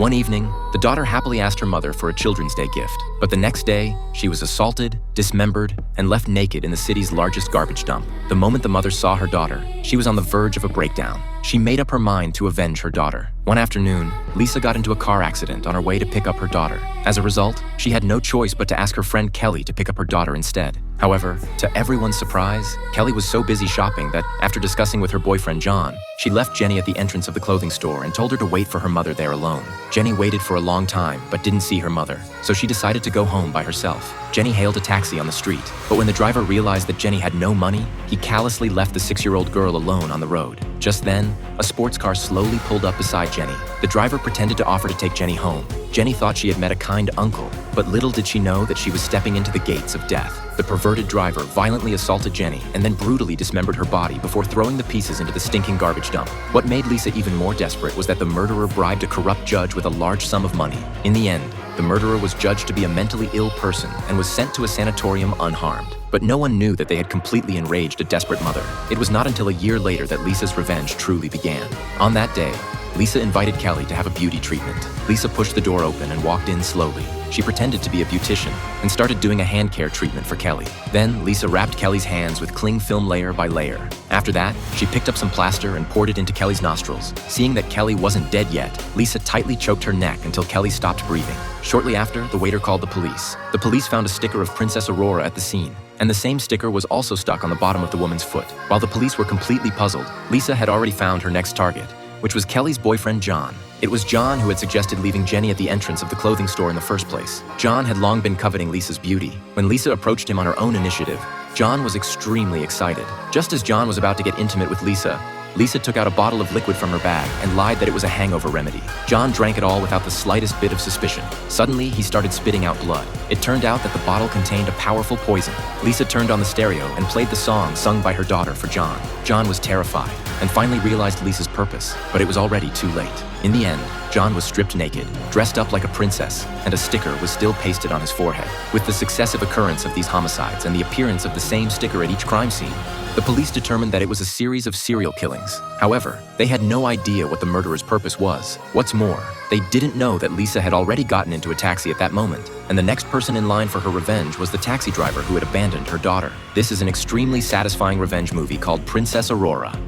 One evening, the daughter happily asked her mother for a Children's Day gift, but the next day, she was assaulted, dismembered, and left naked in the city's largest garbage dump. The moment the mother saw her daughter, she was on the verge of a breakdown. She made up her mind to avenge her daughter. One afternoon, Lisa got into a car accident on her way to pick up her daughter. As a result, she had no choice but to ask her friend Kelly to pick up her daughter instead. However, to everyone's surprise, Kelly was so busy shopping that, after discussing with her boyfriend John, she left Jenny at the entrance of the clothing store and told her to wait for her mother there alone. Jenny waited for a long time but didn't see her mother, so she decided to go home by herself. Jenny hailed a taxi on the street, but when the driver realized that Jenny had no money, he callously left the 6-year-old girl alone on the road. Just then, a sports car slowly pulled up beside Jenny. The driver pretended to offer to take Jenny home. Jenny thought she had met a kind uncle, but little did she know that she was stepping into the gates of death. The perverted driver violently assaulted Jenny and then brutally dismembered her body before throwing the pieces into the stinking garbage dump. What made Lisa even more desperate was that the murderer bribed a corrupt judge with a large sum of money. In the end, the murderer was judged to be a mentally ill person and was sent to a sanatorium unharmed. But no one knew that they had completely enraged a desperate mother. It was not until a year later that Lisa's revenge truly began. On that day, Lisa invited Kelly to have a beauty treatment. Lisa pushed the door open and walked in slowly. She pretended to be a beautician and started doing a hand care treatment for Kelly. Then, Lisa wrapped Kelly's hands with cling film layer by layer. After that, she picked up some plaster and poured it into Kelly's nostrils. Seeing that Kelly wasn't dead yet, Lisa tightly choked her neck until Kelly stopped breathing. Shortly after, the waiter called the police. The police found a sticker of Princess Aurora at the scene, and the same sticker was also stuck on the bottom of the woman's foot. While the police were completely puzzled, Lisa had already found her next target, which was Kelly's boyfriend John. It was John who had suggested leaving Jenny at the entrance of the clothing store in the first place. John had long been coveting Lisa's beauty. When Lisa approached him on her own initiative, John was extremely excited. Just as John was about to get intimate with Lisa, Lisa took out a bottle of liquid from her bag and lied that it was a hangover remedy. John drank it all without the slightest bit of suspicion. Suddenly, he started spitting out blood. It turned out that the bottle contained a powerful poison. Lisa turned on the stereo and played the song sung by her daughter for John. John was terrified and finally realized Lisa's purpose, but it was already too late. In the end, John was stripped naked, dressed up like a princess, and a sticker was still pasted on his forehead. With the successive occurrence of these homicides and the appearance of the same sticker at each crime scene, the police determined that it was a series of serial killings. However, they had no idea what the murderer's purpose was. What's more, they didn't know that Lisa had already gotten into a taxi at that moment, and the next person in line for her revenge was the taxi driver who had abandoned her daughter. This is an extremely satisfying revenge movie called Princess Aurora.